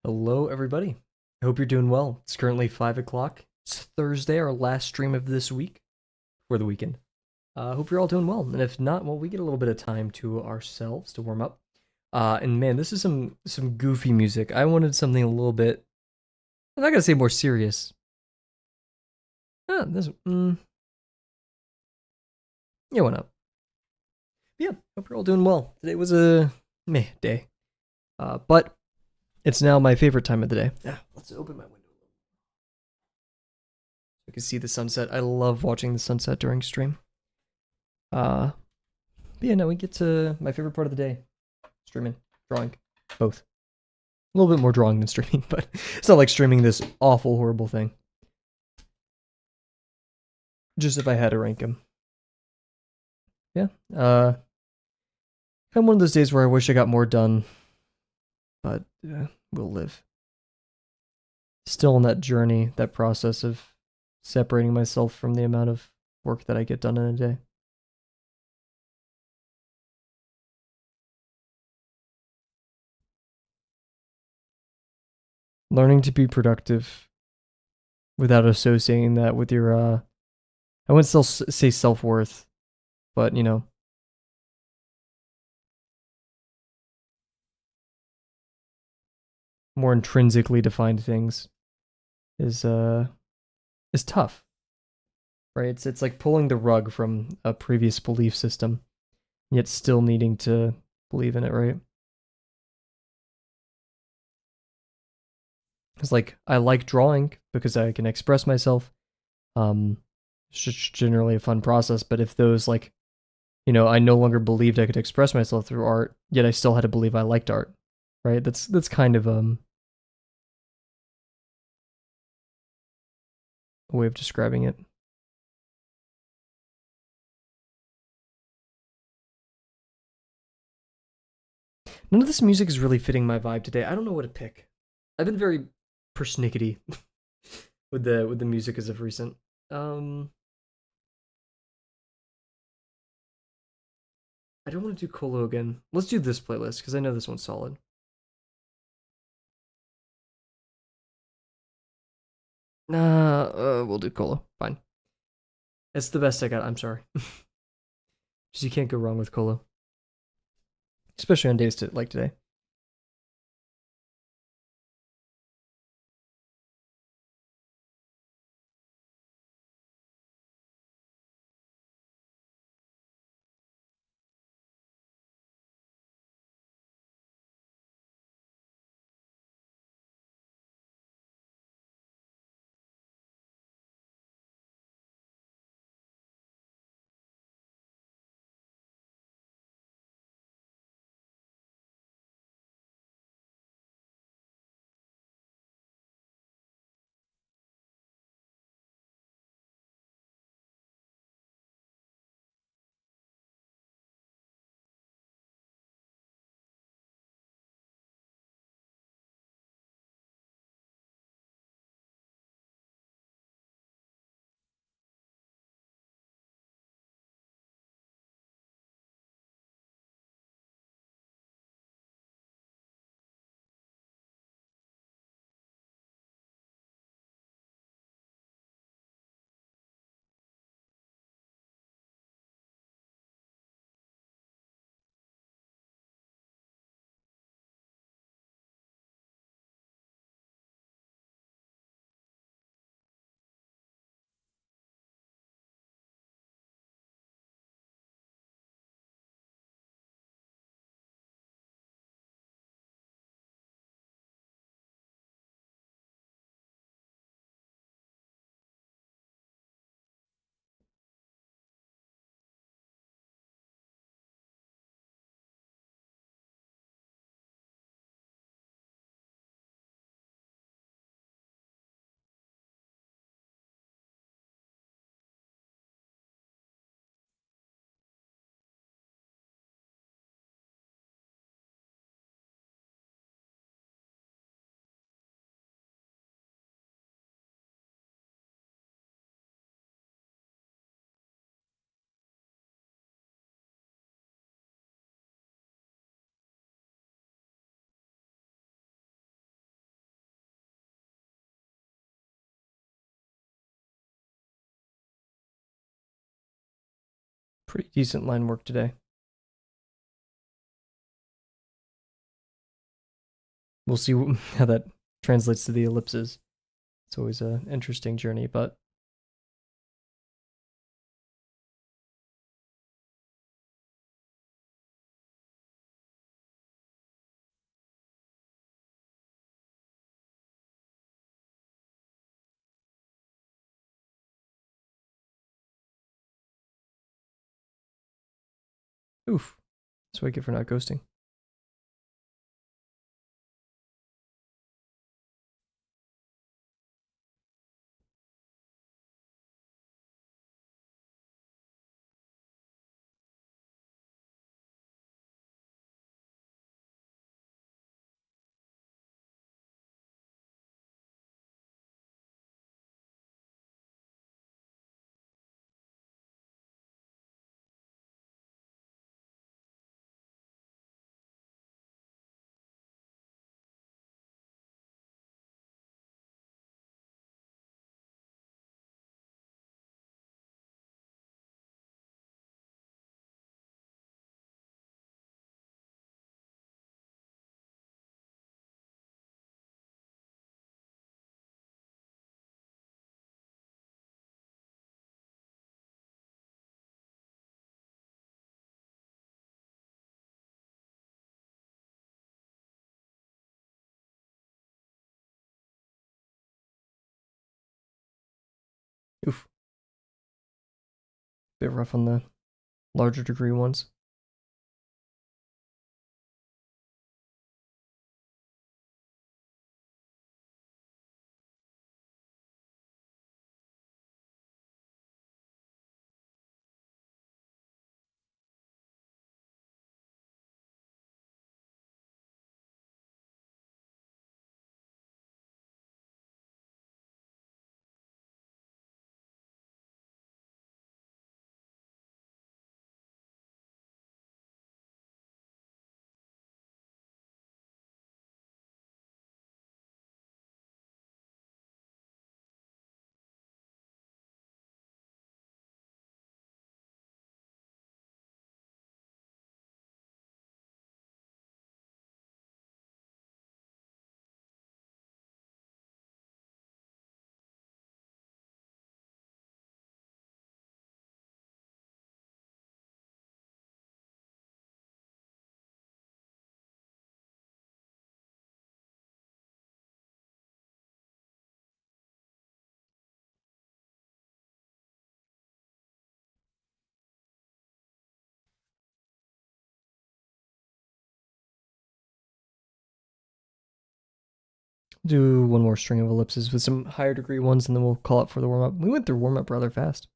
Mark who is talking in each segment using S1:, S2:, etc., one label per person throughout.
S1: Hello, everybody. I hope you're doing well. It's currently 5 o'clock. It's Thursday, our last stream of this week for the weekend. I hope you're all doing well. And if not, well, we get a little bit of time to ourselves to warm up. And man, this is some goofy music. I wanted something a little bit, I'm not gonna say more serious. This, yeah, why not? Yeah, hope you're all doing well. Today was a meh day. But it's now my favorite time of the day. Yeah, let's open my window. You can see the sunset. I love watching the sunset during stream. But yeah, now we get to my favorite part of the day. Streaming, drawing, both. A little bit more drawing than streaming, but it's not like streaming this awful, horrible thing. Just if I had to rank them. Yeah. Kind of one of those days where I wish I got more done, but we'll live. Still on that journey, that process of separating myself from the amount of work that I get done in a day. Learning to be productive without associating that with your I wouldn't still say self-worth, but more intrinsically defined things is tough, right? It's like pulling the rug from a previous belief system, yet still needing to believe in it, right? It's like I like drawing because I can express myself. It's just generally a fun process, but if those like, I no longer believed I could express myself through art, yet I still had to believe I liked art, right? That's kind of a way of describing it. None of this music is really fitting my vibe today. I don't know what to pick. I've been very persnickety with the music as of recent. Um, I don't want to do Colo again. Let's do this playlist because I know this one's solid. Nah, we'll do Colo. Fine. It's the best I got. I'm sorry. Just you can't go wrong with Colo, especially on days like today. Pretty decent line work today. We'll see how that translates to the ellipses. It's always an interesting journey, but oof. That's what I get for not ghosting. Oof. Bit rough on the larger degree ones. Do one more string of ellipses with some higher degree ones, and then we'll call it for the warm up. We went through warm up rather fast.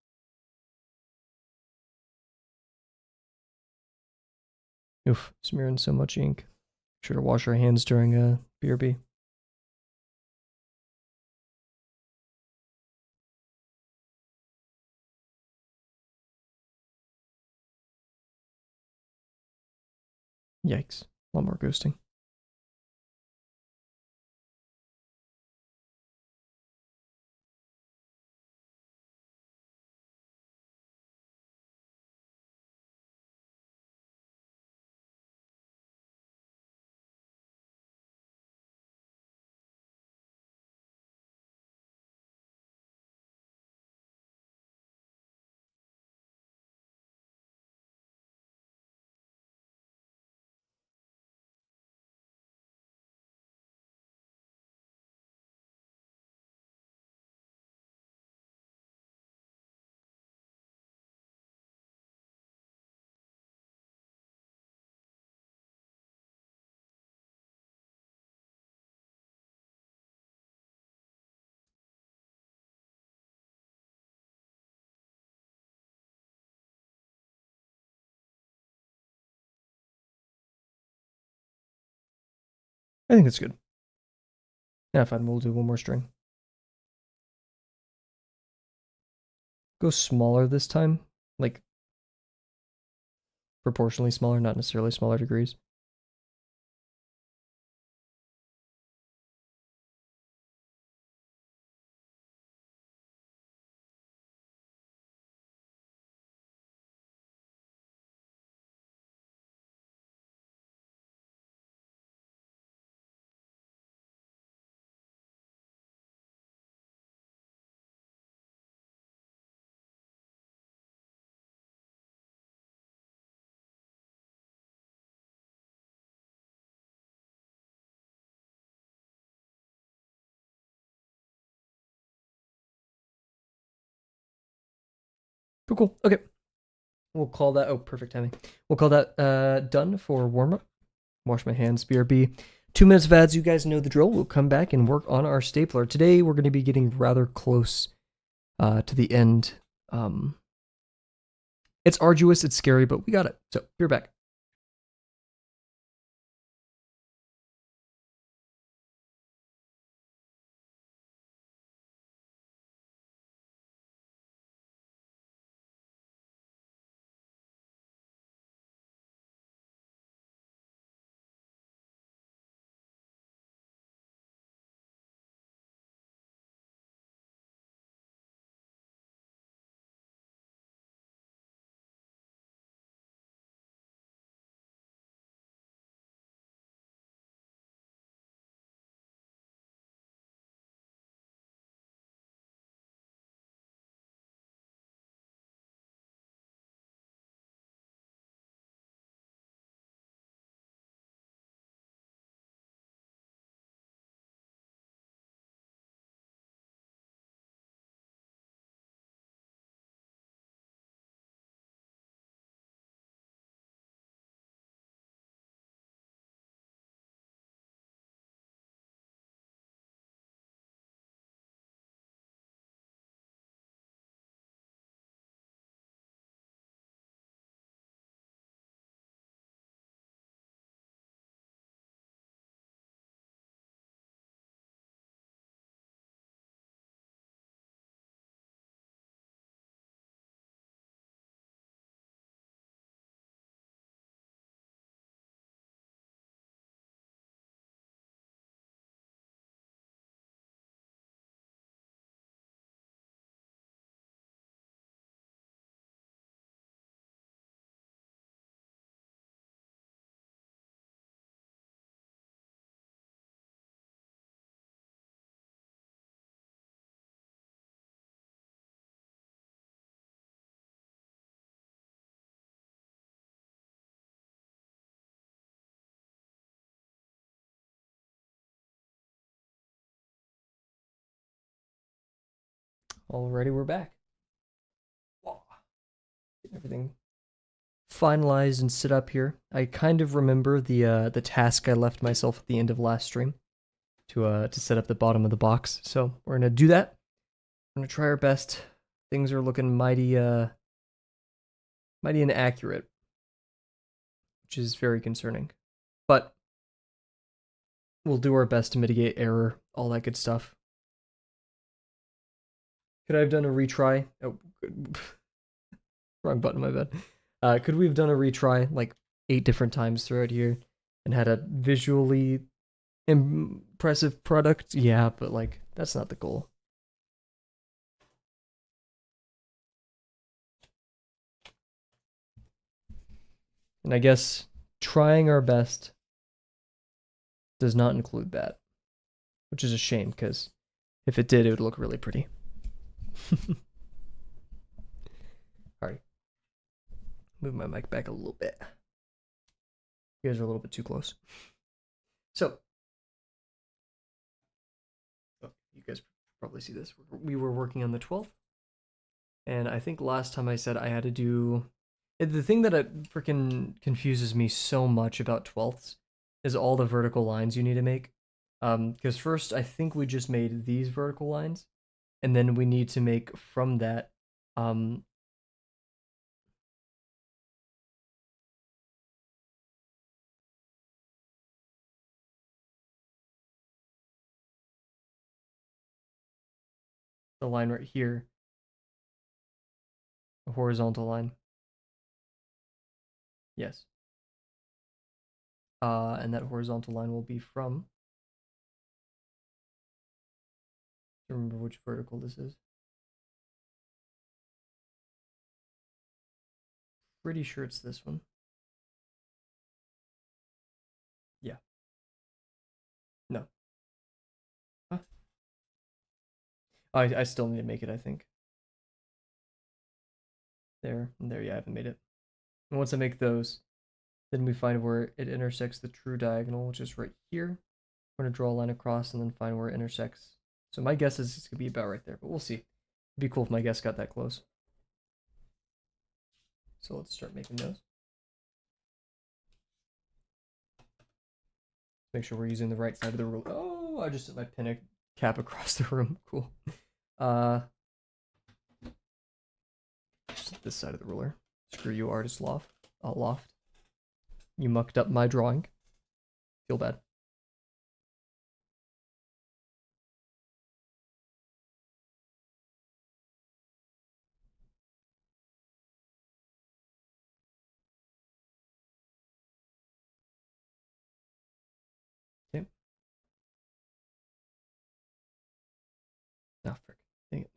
S1: Oof, smearing so much ink. Sure to wash our hands during a BRB. Yikes. A lot more ghosting. I think that's good. Yeah, fine. We'll do one more string. Go smaller this time. Like, proportionally smaller, not necessarily smaller degrees. Cool. Okay. We'll call that. Oh, perfect timing. We'll call that done for warm up. Wash my hands. BRB. 2 minutes of ads. You guys know the drill. We'll come back and work on our stapler. Today we're going to be getting rather close to the end. It's arduous. It's scary, but we got it. So you're back. Alrighty, we're back. Getting everything finalized and set up here. I kind of remember the task I left myself at the end of last stream to set up the bottom of the box. So we're gonna do that. We're gonna try our best. Things are looking mighty inaccurate, which is very concerning. But we'll do our best to mitigate error, all that good stuff. Could I have done a retry? Oh, wrong button, my bad. Could we have done a retry like 8 different times throughout here and had a visually impressive product? Yeah, but like that's not the goal. And I guess trying our best does not include that, which is a shame because if it did, it would look really pretty. Alright. Move my mic back a little bit. You guys are a little bit too close. So, you guys probably see this. We were working on the 12th. And I think last time I said I had to do... The thing that freaking confuses me so much about 12ths is all the vertical lines you need to make. Because first, I think we just made these vertical lines. And then we need to make from that... the line right here. A horizontal line. Yes. And that horizontal line will be from... I don't remember which vertical this is. Pretty sure it's this one. Yeah. No. Huh? I still need to make it, I think. There. And there, yeah, I haven't made it. And once I make those, then we find where it intersects the true diagonal, which is right here. We're going to draw a line across and then find where it intersects. So my guess is it's going to be about right there, but we'll see. It'd be cool if my guess got that close. So let's start making those. Make sure we're using the right side of the ruler. Oh, I just set my pin cap across the room. Cool. Just this side of the ruler. Screw you, artist loft. Loft. You mucked up my drawing. Feel bad. Okay. Oh, frick. Dang it.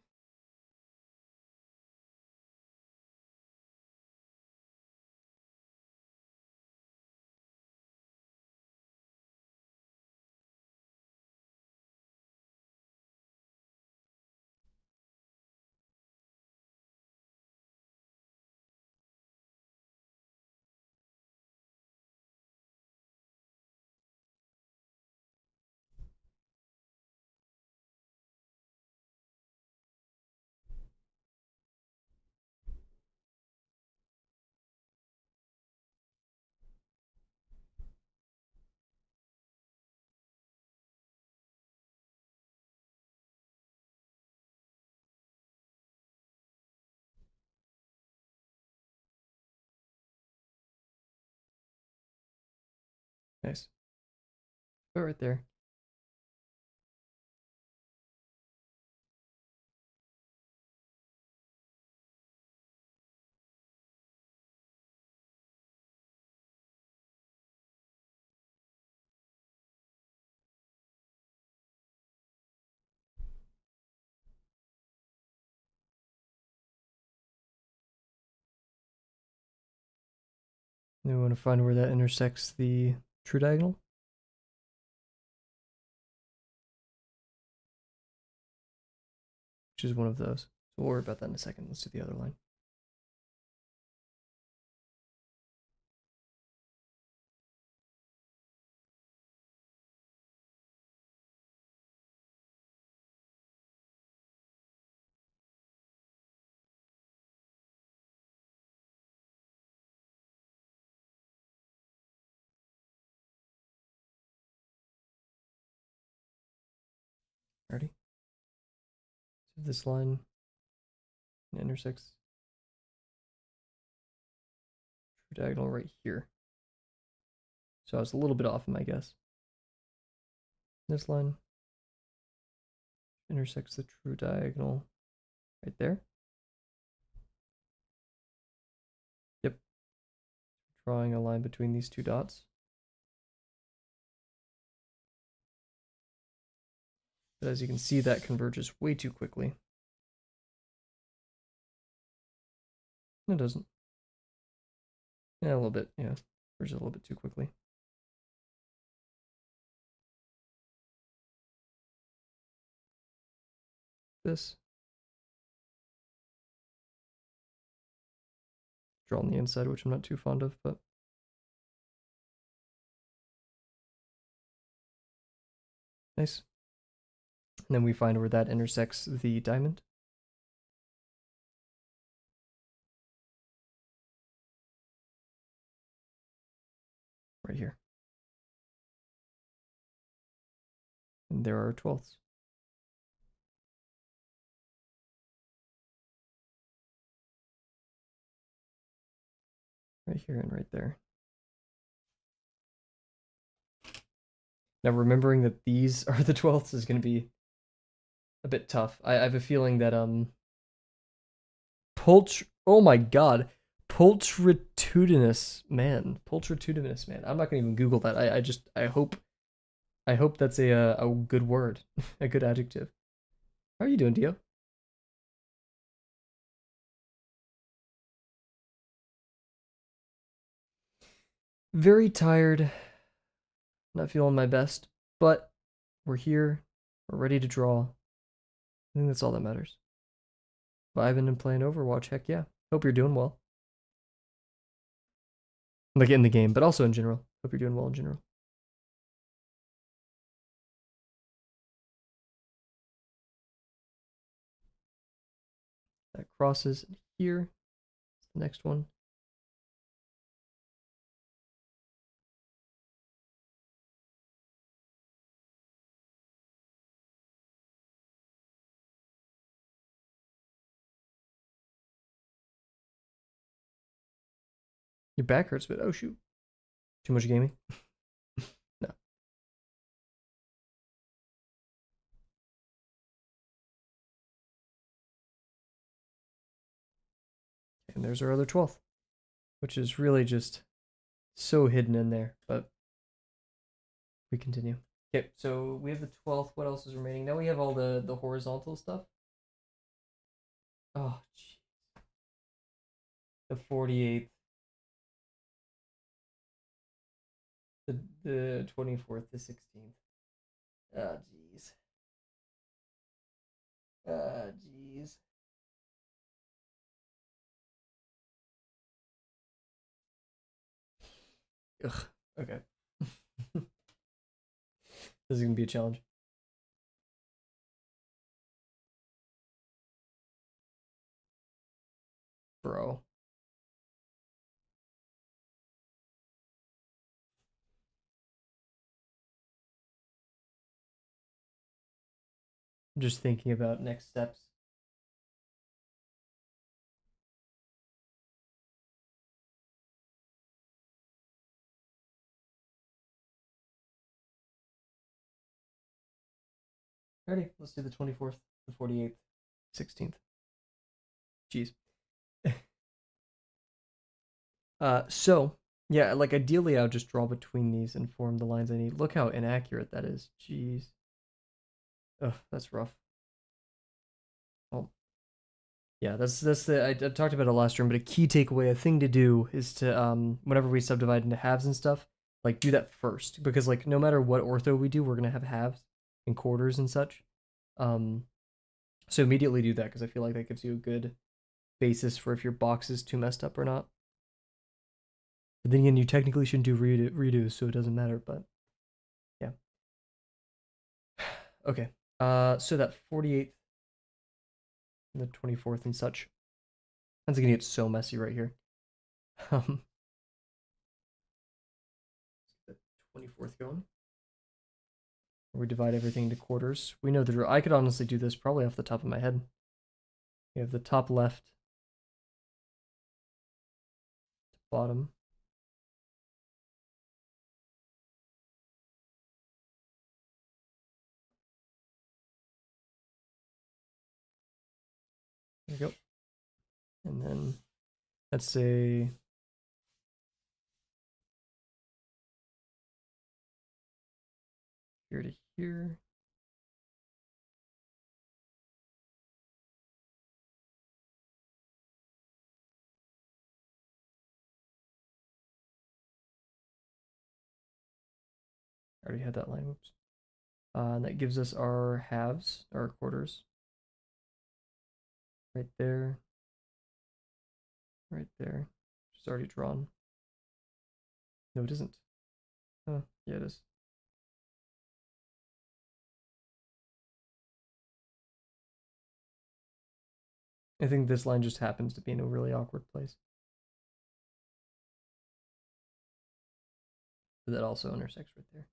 S1: Nice. Put it right there. Then we want to find where that intersects the true diagonal. Which is one of those. So we'll worry about that in a second. Let's do the other line. Ready? So this line intersects true diagonal right here. So I was a little bit off in my guess. This line intersects the true diagonal right there. Yep. Drawing a line between these two dots. But as you can see, that converges way too quickly. It doesn't. Yeah, a little bit. Yeah, converges a little bit too quickly. This. Draw on the inside, which I'm not too fond of, but nice. And then we find where that intersects the diamond. Right here. And there are 12ths. Right here and right there. Now remembering that these are the 12ths is going to be a bit tough. I have a feeling that oh my god. Pulchritudinous man. Pulchritudinous man. I'm not gonna even Google that. I hope that's a good word. A good adjective. How are you doing, Dio? Very tired. Not feeling my best. But we're here. We're ready to draw. I think that's all that matters. Vibing and playing Overwatch, heck yeah. Hope you're doing well. Like in the game, but also in general. Hope you're doing well in general. That crosses here. The next one. Your back hurts, but oh shoot. Too much gaming? No. And there's our other 12th, which is really just so hidden in there, but we continue. Okay, so we have the 12th. What else is remaining? Now we have all the horizontal stuff. Oh, jeez. The 48th. The 24th, the 16th. Ah, jeez. Ah, jeez. Ugh. Okay. This is gonna be a challenge. Bro. I'm just thinking about next steps. Ready? Let's do the 24th, the 48th, 16th. Jeez. So yeah, like ideally I would just draw between these and form the lines I need. Look how inaccurate that is. Jeez. Ugh, that's rough. Well, yeah, that's the I talked about it last term, but a key takeaway, a thing to do is to whenever we subdivide into halves and stuff, like do that first because like no matter what ortho we do, we're gonna have halves and quarters and such. Um, so immediately do that because I feel like that gives you a good basis for if your box is too messed up or not. But then again, you technically shouldn't do redo, so it doesn't matter. But yeah, okay. So that 48th and the 24th and such. That's gonna get so messy right here. Um, the 24th going. We divide everything into quarters. We know the drill. I could honestly do this probably off the top of my head. We have the top left, bottom. There we go. And then let's say here to here. I already had that line. Whoops. And that gives us our halves, our quarters. Right there. Right there. It's already drawn. No, it isn't. Oh, yeah, it is. I think this line just happens to be in a really awkward place. But that also intersects right there.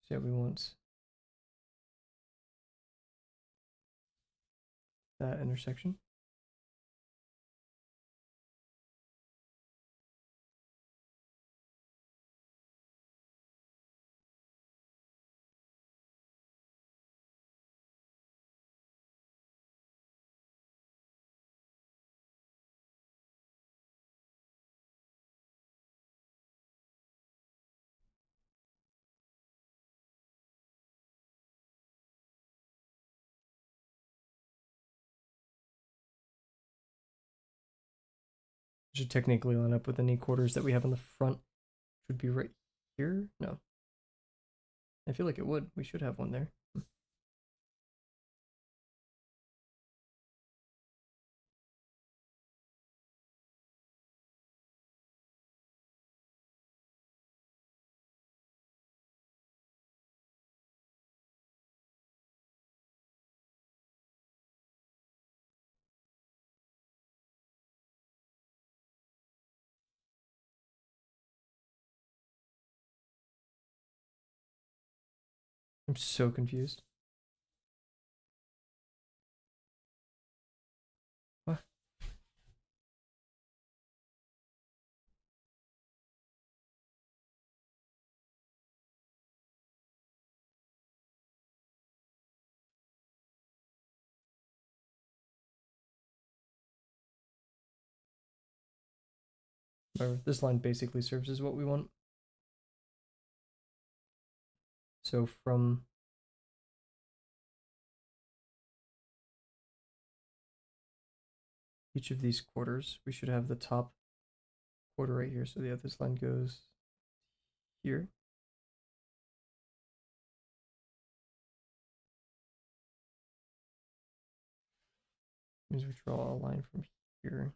S1: So we want that intersection. Should technically line up with any quarters that we have on the front, which would be right here. No, I feel like it would. We should have one there. I'm so confused. What? Whatever. This line basically serves as what we want. So from each of these quarters, we should have the top quarter right here. So yeah, this line goes here. Means we draw a line from here.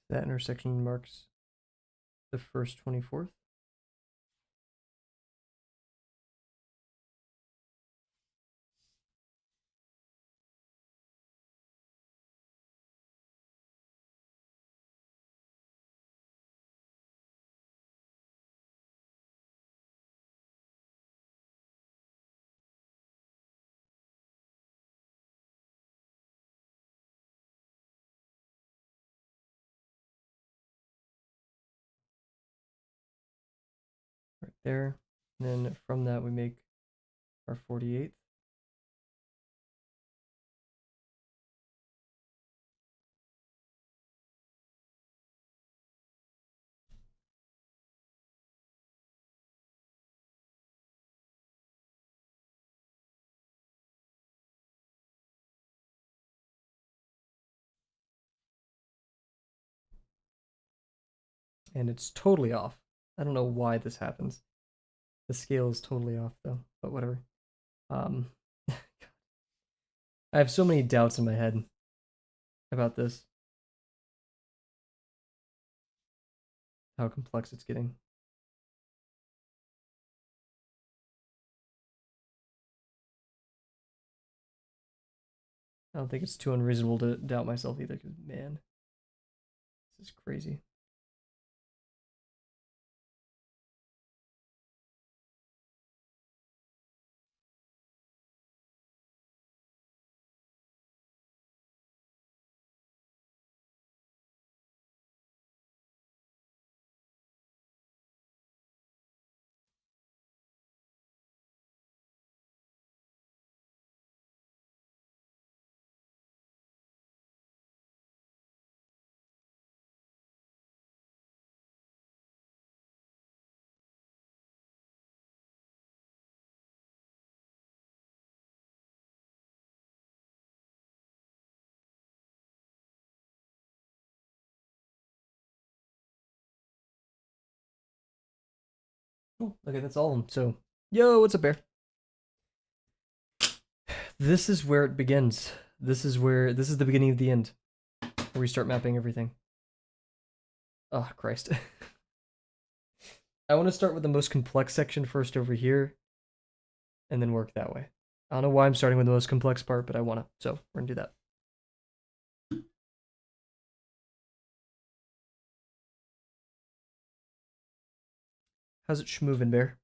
S1: That intersection marks the first 24th. Right there. And then from that, we make our 48th. And it's totally off. I don't know why this happens. The scale is totally off though, but whatever. I have so many doubts in my head about this. How complex it's getting. I don't think it's too unreasonable to doubt myself either, because man, this is crazy. Oh, okay, that's all of them. So, yo, what's up, Bear? This is where it begins. This is the beginning of the end, where we start mapping everything. Oh, Christ. I want to start with the most complex section first over here, and then work that way. I don't know why I'm starting with the most complex part, but I want to, so we're gonna do that. How's it schmoving, Bear?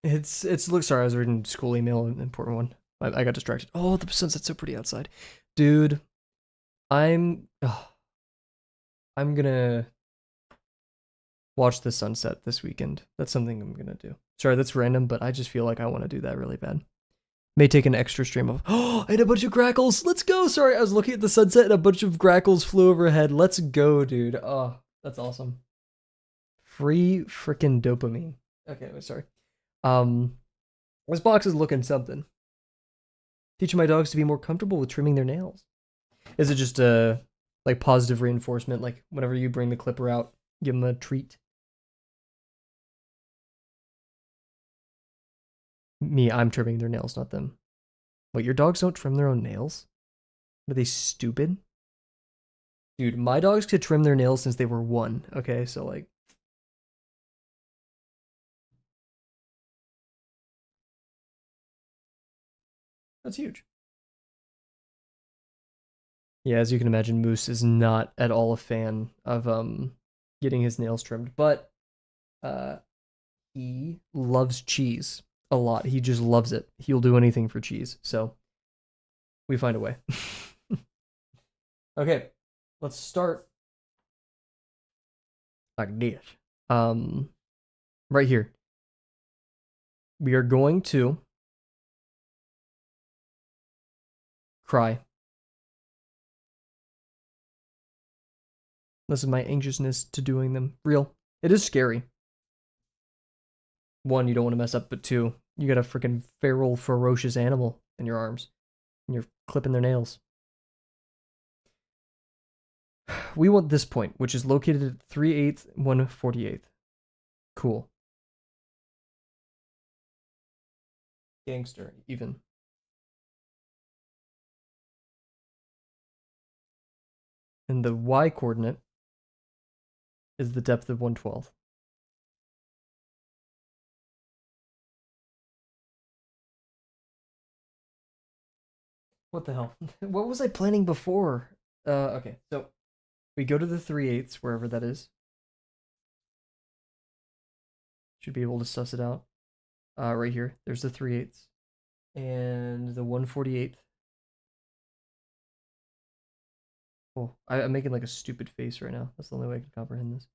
S1: Look, sorry, I was reading school email, an important one. I got distracted. Oh, the sunset's so pretty outside. Dude, I'm gonna watch the sunset this weekend. That's something I'm gonna do. Sorry, that's random, but I just feel like I want to do that really bad. May take an extra stream of. Oh, and a bunch of grackles. Let's go. Sorry, I was looking at the sunset and a bunch of grackles flew overhead. Let's go, dude. Oh, that's awesome. Free freaking dopamine. Okay, sorry. Um, this box is looking something. Teaching my dogs to be more comfortable with trimming their nails. Is it just a like positive reinforcement? Like whenever you bring the clipper out, give them a treat. Me, I'm trimming their nails, not them. What, your dogs don't trim their own nails? Are they stupid? Dude, my dogs could trim their nails since they were 1. Okay, so like. That's huge. Yeah, as you can imagine, Moose is not at all a fan of getting his nails trimmed, but uh he loves cheese a lot. He just loves it. He'll do anything for cheese. So we find a way. Okay, let's start like this. Um, right here. We are going to cry. This is my anxiousness to doing them. Real. It is scary. 1, you don't want to mess up, but 2, you got a freaking feral, ferocious animal in your arms, and you're clipping their nails. We want this point, which is located at 3/8, 1/48. Cool. Gangster, even. And the y coordinate is the depth of 1/12. What the hell? What was I planning before? Okay, so we go to the 3/8, wherever that is. Should be able to suss it out. Right here. There's the 3/8. And the 1/48. Oh, I'm making like a stupid face right now. That's the only way I can comprehend this.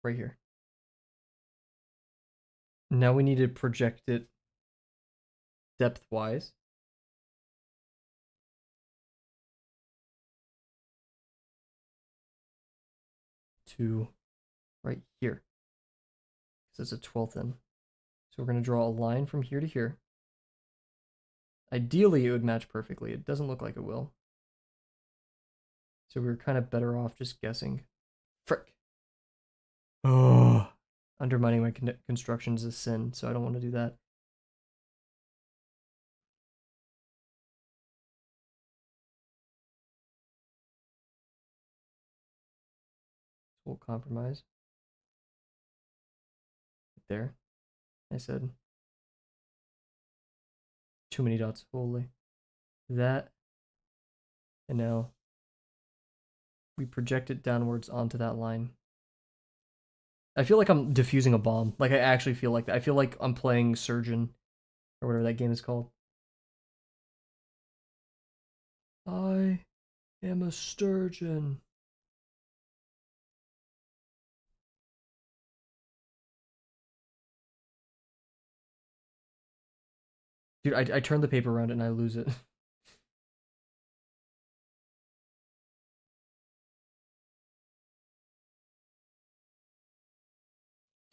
S1: Right here. Now we need to project it depth-wise to right here. Because it's a 12th in. So we're going to draw a line from here to here. Ideally, it would match perfectly. It doesn't look like it will. So we're kind of better off just guessing. Frick. Oh. Undermining my construction is a sin, so I don't want to do that. We'll compromise. There. I said. Too many dots. Holy. That. And now we project it downwards onto that line. I feel like I'm defusing a bomb. Like, I actually feel like that. I feel like I'm playing Surgeon, or whatever that game is called. I am a sturgeon. Dude, I turn the paper around and I lose it.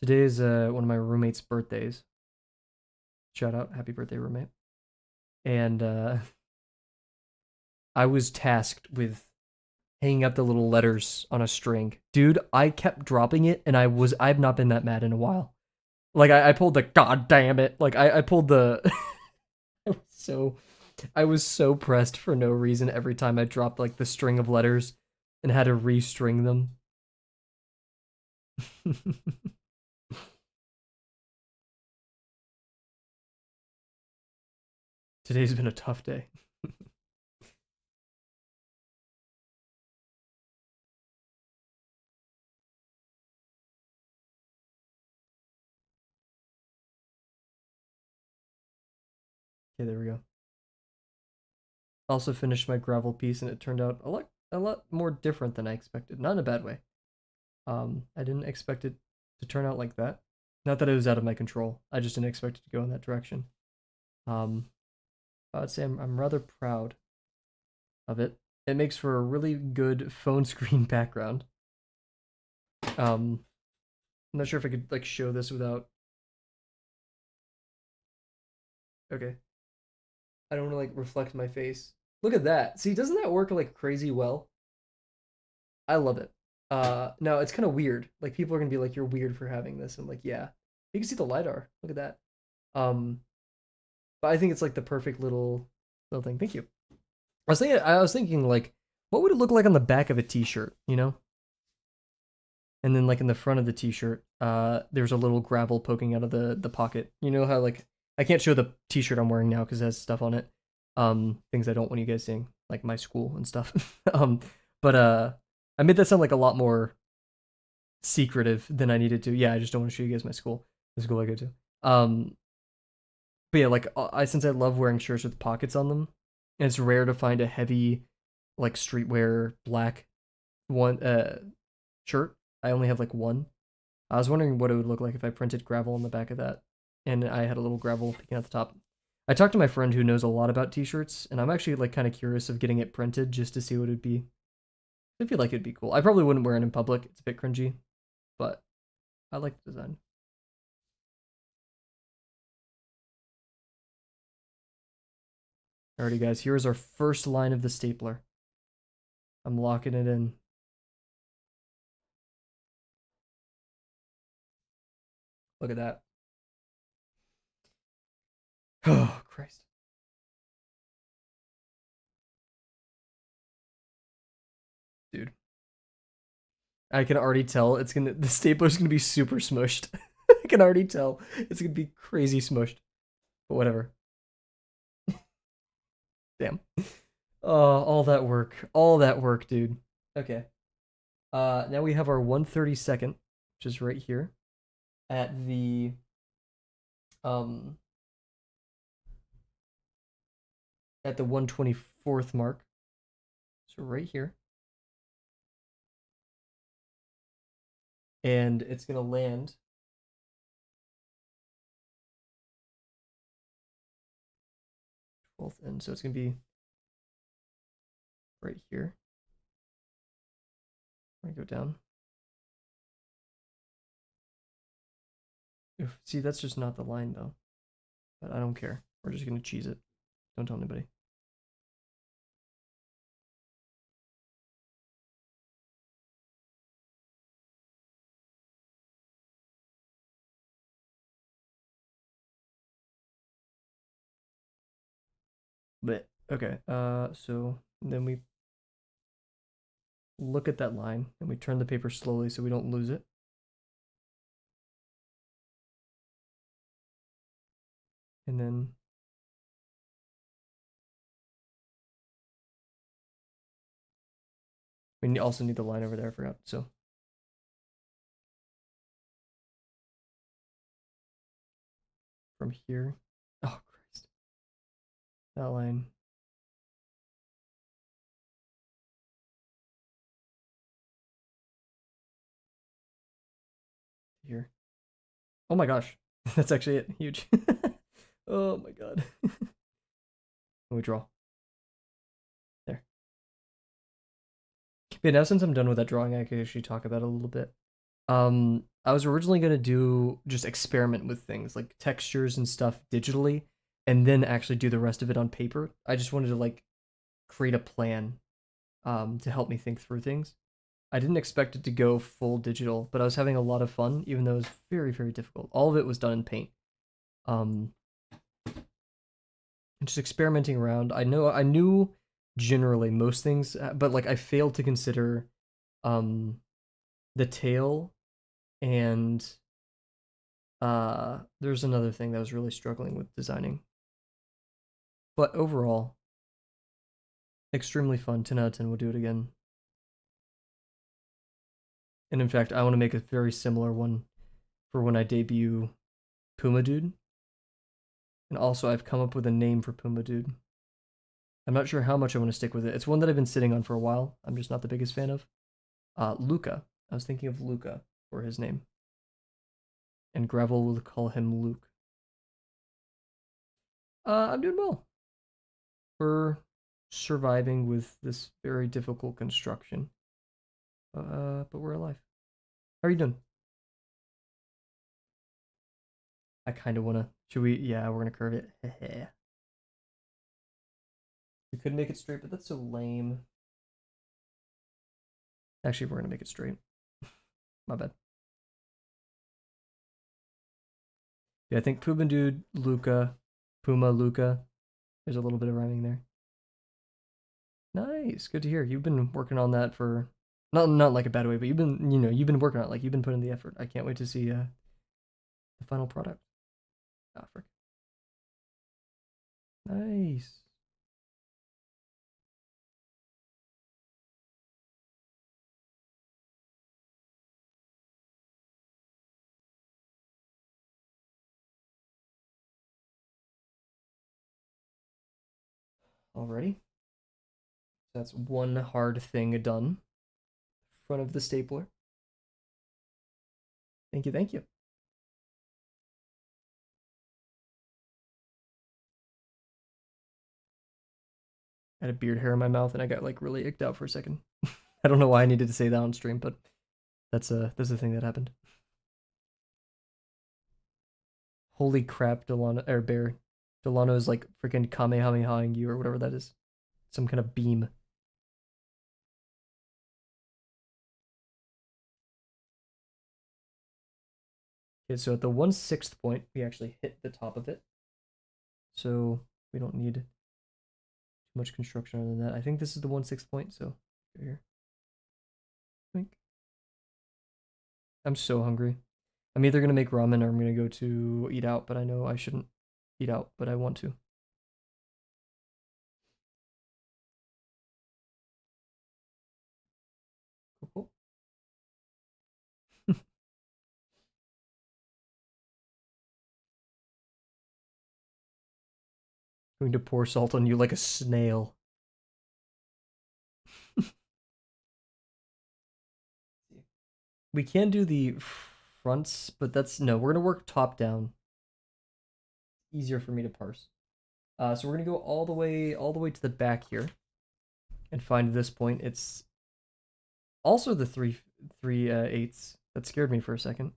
S1: Today is one of my roommate's birthdays. Shout out, happy birthday, roommate. And I was tasked with hanging up the little letters on a string. Dude, I kept dropping it, and I've not been that mad in a while. Like, I pulled the god damn it. Like, I pulled the I was so pressed for no reason every time I dropped like the string of letters and had to restring them. Today's been a tough day. Okay, there we go. Also finished my gravel piece, and it turned out a lot more different than I expected. Not in a bad way. I didn't expect it to turn out like that. Not that it was out of my control. I just didn't expect it to go in that direction. Um, I'd say I'm rather proud of it. It makes for a really good phone screen background. I'm not sure if I could like show this without. Okay, I don't want to like reflect my face. Look at that. See, doesn't that work like crazy well? I love it. No, it's kind of weird. Like people are gonna be like, "You're weird for having this." I'm like, "Yeah." You can see the lidar. Look at that. Um, but I think it's like the perfect little thing. Thank you. I was thinking like, what would it look like on the back of a T-shirt? You know, and then like in the front of the T-shirt, there's a little gravel poking out of the pocket. You know how like I can't show the T-shirt I'm wearing now because it has stuff on it. Things I don't want you guys seeing, like my school and stuff. But I made that sound like a lot more secretive than I needed to. Yeah, I just don't want to show you guys my school, the school I go to. But yeah, like I since I love wearing shirts with pockets on them, and it's rare to find a heavy, like streetwear black one shirt. I only have like one. I was wondering what it would look like if I printed gravel on the back of that, and I had a little gravel picking at the top. I talked to my friend who knows a lot about t-shirts, and I'm actually like kind of curious of getting it printed just to see what it'd be. I feel like it'd be cool. I probably wouldn't wear it in public. It's a bit cringy, but I like the design. Alrighty, guys. Here is our first line of the stapler. I'm locking it in. Look at that. Oh, Christ. Dude. I can already tell the stapler's gonna be super smushed. I can already tell. It's gonna be crazy smushed. But whatever. Damn. Oh, all that work. All that work, dude. Okay. Now we have our 132nd, which is right here at the um at the 124th mark. So right here. And it's gonna land 12th end. So it's gonna be right here. I'm gonna go down. Oof, see, that's just not the line though. But I don't care. We're just gonna cheese it. Don't tell anybody. But okay, so then we look at that line and we turn the paper slowly so we don't lose it. And then we also need the line over there, I forgot. So from here, oh Christ, that line. Here. Oh my gosh, that's actually it. Huge. Oh my god. Let me draw. There. But now since I'm done with that drawing, I can actually talk about it a little bit. I was originally gonna do just experiment with things like textures and stuff digitally, and then actually do the rest of it on paper. I just wanted to like create a plan, to help me think through things. I didn't expect it to go full digital, but I was having a lot of fun, even though it was very, very difficult. All of it was done in Paint. Um, just experimenting around. I knew generally most things, but like I failed to consider, um, the tail and there's another thing that I was really struggling with designing. But overall, extremely fun. 10 out of 10 would do it again. And in fact, I want to make a very similar one for when I debut Puma Dude. And also, I've come up with a name for Puma Dude. I'm not sure how much I want to stick with it. It's one that I've been sitting on for a while. I'm just not the biggest fan of. Luca. I was thinking of Luca for his name. And Gravel will call him Luke. I'm doing well. We're surviving with this very difficult construction. But we're alive. How are you doing? I kind of want to. Should we? Yeah, we're going to curve it. We could make it straight, but that's so lame. Actually, we're going to make it straight. My bad. Yeah, I think Puma Dude, Luca, Puma, Luca. There's a little bit of rhyming there. Nice, good to hear. You've been working on that for not like a bad way, but you've been working on it. Like you've been putting the effort. I can't wait to see the final product. Ah, frick. Nice. Alrighty. That's one hard thing done. Front of the stapler. Thank you, thank you. I had a beard hair in my mouth and I got like really icked out for a second. I don't know why I needed to say that on stream, but that's a thing that happened. Holy crap, Delano or Bear. Delano is like freaking kamehamehaing you or whatever that is. Some kind of beam. Okay, so at the 1/6 point, we actually hit the top of it. So we don't need too much construction other than that. I think this is the 1/6 point, so here. Think. I'm so hungry. I'm either gonna make ramen or I'm gonna go to eat out, but I know I shouldn't eat out, but I want to. Cool, cool. Going to pour salt on you like a snail. We can do the fronts, but that's no. We're gonna work top down. Easier for me to parse. So we're gonna go all the way to the back here, and find this point. It's also the 3/8. That scared me for a second.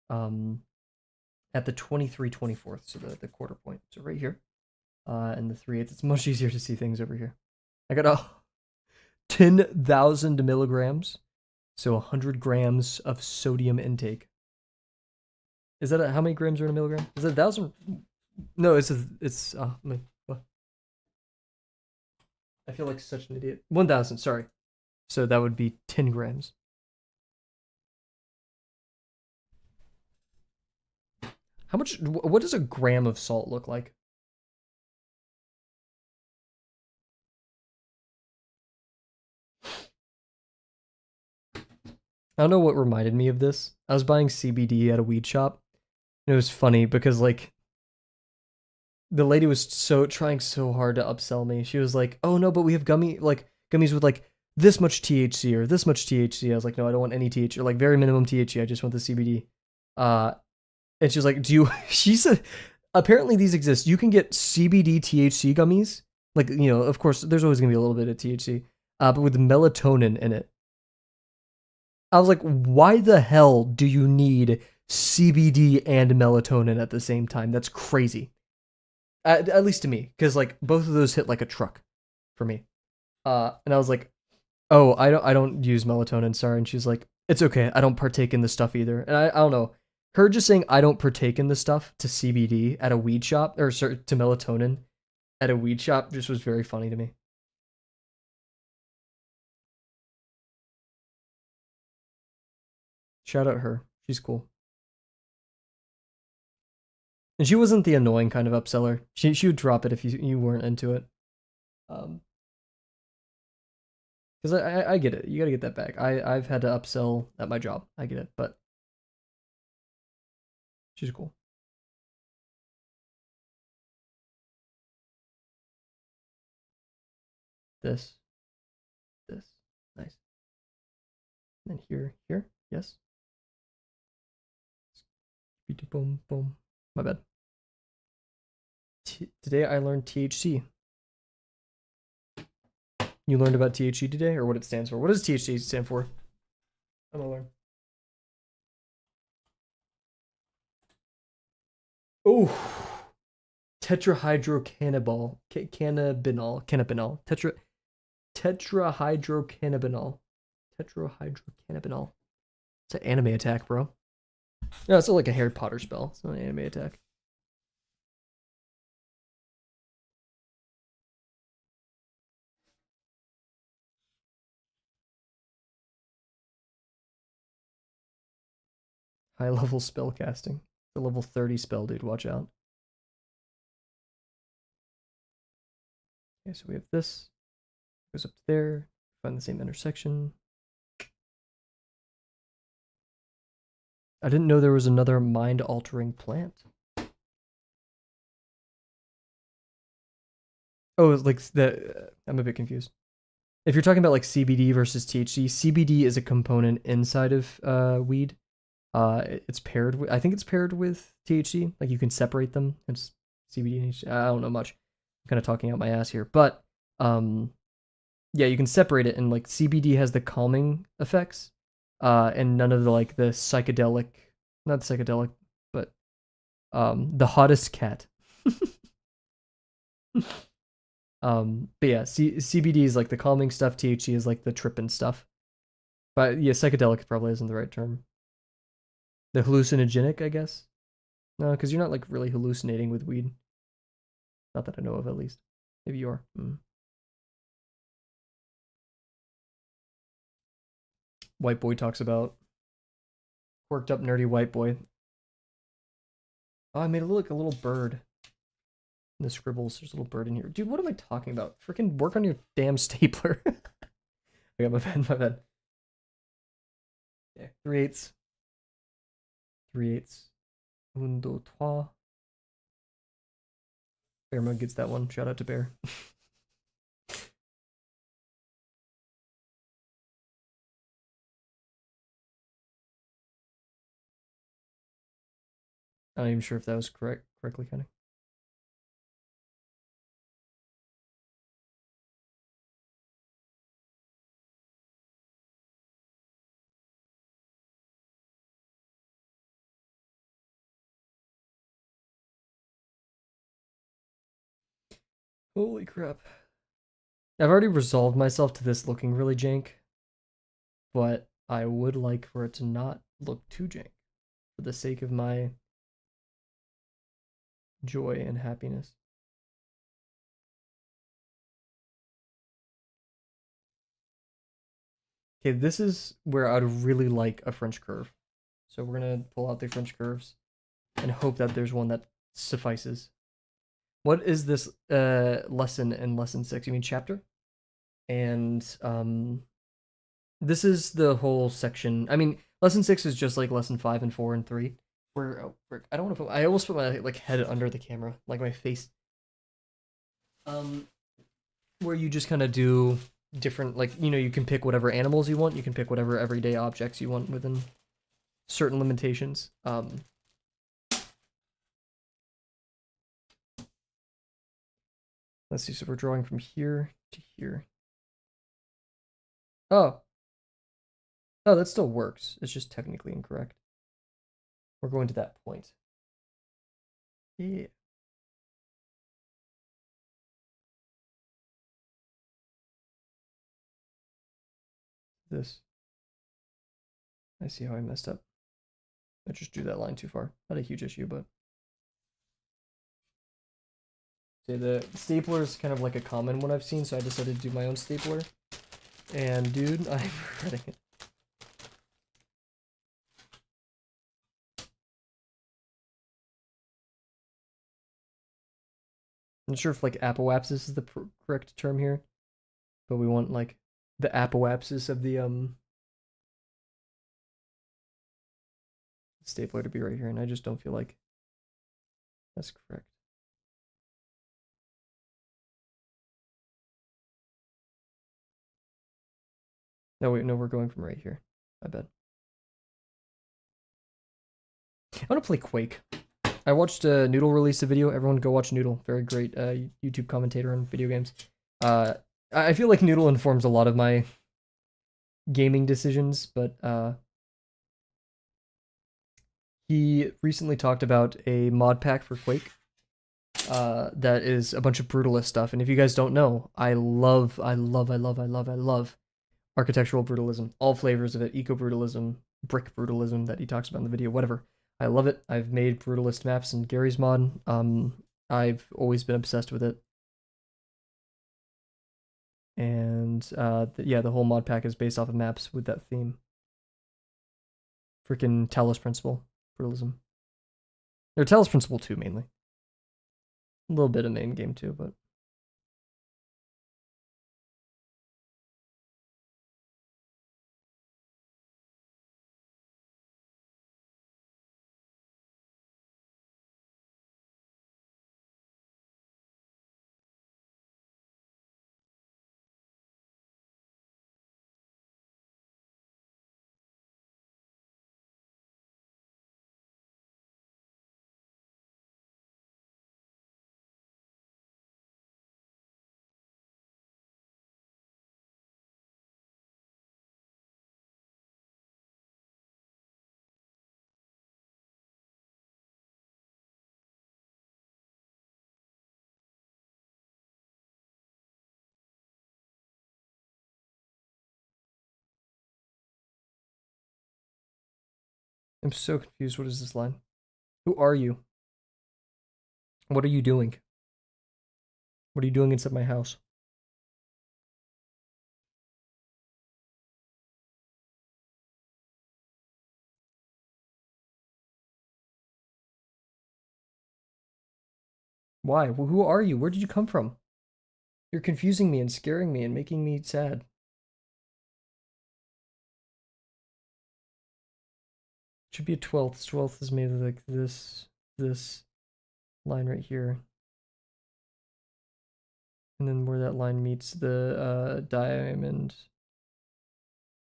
S1: At the 23/24, so the quarter point. So right here. And the 3/8. It's much easier to see things over here. I got 10,000 milligrams, so 100 grams of sodium intake. Is that how many grams are in a milligram? Is it 1,000? No, it's what? I feel like such an idiot. 1,000, sorry. So that would be 10 grams. How much? What does a gram of salt look like? I don't know what reminded me of this. I was buying CBD at a weed shop. And it was funny because like the lady was trying so hard to upsell me. She was like, "Oh no, but we have gummies with like this much THC or this much THC." I was like, "No, I don't want any THC or like very minimum THC. I just want the CBD." And she was like, "Do you?" She said, "Apparently these exist. You can get CBD THC gummies. Like of course, there's always gonna be a little bit of THC, but with melatonin in it." I was like, "Why the hell do you need CBD and melatonin at the same time? That's crazy." At least to me, because like both of those hit like a truck for me. And I was like, "Oh, I don't use melatonin, sorry." And she's like, "It's okay. I don't partake in this stuff either." And I don't know. Her just saying I don't partake in this stuff to CBD at a weed shop or sorry, to melatonin at a weed shop just was very funny to me. Shout out her. She's cool. And she wasn't the annoying kind of upseller. She would drop it if you weren't into it. Um, because I get it. You got to get that back. I've had to upsell at my job. I get it, but she's cool. this, this. Nice. And then here, here. Yes. Boom, boom. My bad. Today I learned THC. You learned about THC today, or what it stands for? What does THC stand for? I'm gonna learn. Oh, tetrahydrocannabinol, tetrahydrocannabinol. It's an anime attack, bro. No, it's like a Harry Potter spell. It's not an anime attack. High level spell casting. The level 30 spell, dude. Watch out. Okay, so we have this. Goes up there. Find the same intersection. I didn't know there was another mind-altering plant. Oh, it's like I'm a bit confused. If you're talking about like CBD versus THC, CBD is a component inside of weed. It's paired with, I think it's paired with THC. Like you can separate them. It's CBD and THC. I don't know much. I'm kind of talking out my ass here, but yeah, you can separate it, and like CBD has the calming effects, and none of the like the psychedelic, not psychedelic, but the hottest cat. But yeah, CBD is like the calming stuff. THC is like the tripping stuff. But yeah, psychedelic probably isn't the right term. The hallucinogenic, I guess. No, because you're not like really hallucinating with weed. Not that I know of, at least. Maybe you are. White boy talks about worked up nerdy white boy. Oh, I made a little bird. In the scribbles, there's a little bird in here. Dude, what am I talking about? Freaking work on your damn stapler. I got my bad. Yeah, 3/8. 3/8. Un, deux, trois. Bear Mug gets that one. Shout out to Bear. I'm not even sure if that was correctly kind of. Holy crap. I've already resolved myself to this looking really jank, but I would like for it to not look too jank for the sake of my joy and happiness. Okay, this is where I'd really like a French curve. So we're gonna pull out the French curves and hope that there's one that suffices. What is this lesson in lesson 6? You mean chapter? And this is the whole section. I mean, lesson 6 is just like lesson 5 and 4 and 3. Where I don't want to put. I almost put my like head under the camera, like my face. Where you just kind of do different, like you can pick whatever animals you want. You can pick whatever everyday objects you want within certain limitations. Let's see. So we're drawing from here to here. Oh, that still works. It's just technically incorrect. We're going to that point. Yeah. This. I see how I messed up. I just drew that line too far. Not a huge issue, but. Okay, the stapler is kind of like a common one I've seen, so I decided to do my own stapler. And dude, I'm regretting it. I'm not sure if like apoapsis is the correct term here, but we want like the apoapsis of the stapler to be right here, and I just don't feel like that's correct. No, wait, no, we're going from right here. I bet. I want to play Quake. I watched Noodle release a video. Everyone go watch Noodle. Very great YouTube commentator on video games. I feel like Noodle informs a lot of my gaming decisions, but he recently talked about a mod pack for Quake that is a bunch of brutalist stuff. And if you guys don't know, I love architectural brutalism, all flavors of it, eco brutalism, brick brutalism that he talks about in the video, whatever. I love it. I've made brutalist maps in Gary's mod. I've always been obsessed with it. And yeah, the whole mod pack is based off of maps with that theme. Freaking Talos Principle, brutalism. Or Talos Principle 2 mainly. A little bit of main game too, but I'm so confused. What is this line? Who are you? What are you doing? What are you doing inside my house? Why? Who are you? Where did you come from? You're confusing me and scaring me and making me sad. Should be a 12th. 12th is made like this line right here. And then where that line meets the diamond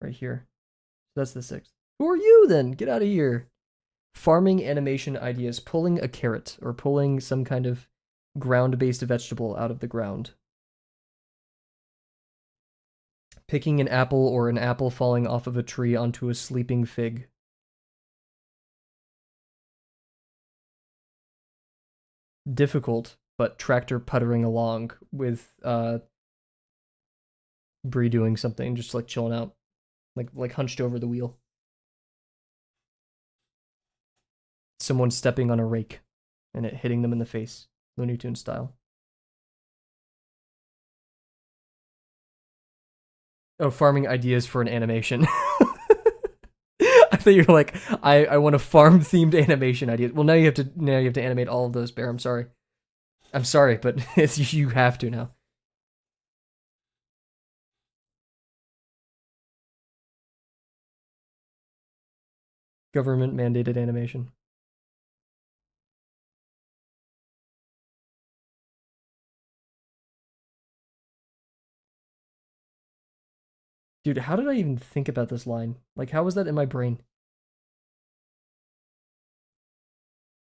S1: right here. So that's the 6th. Who are you then? Get out of here. Farming animation ideas. Pulling a carrot or pulling some kind of ground-based vegetable out of the ground. Picking an apple or an apple falling off of a tree onto a sleeping fig. Difficult, but tractor puttering along with Bree doing something, just like chilling out, like hunched over the wheel. Someone stepping on a rake and it hitting them in the face, Looney Tunes style. Oh, farming ideas for an animation. I thought you were like, I want a farm themed animation idea. Well, now you have to animate all of those, Bear. I'm sorry. I'm sorry, but it's you have to now. Government mandated animation. Dude, how did I even think about this line? Like, how was that in my brain?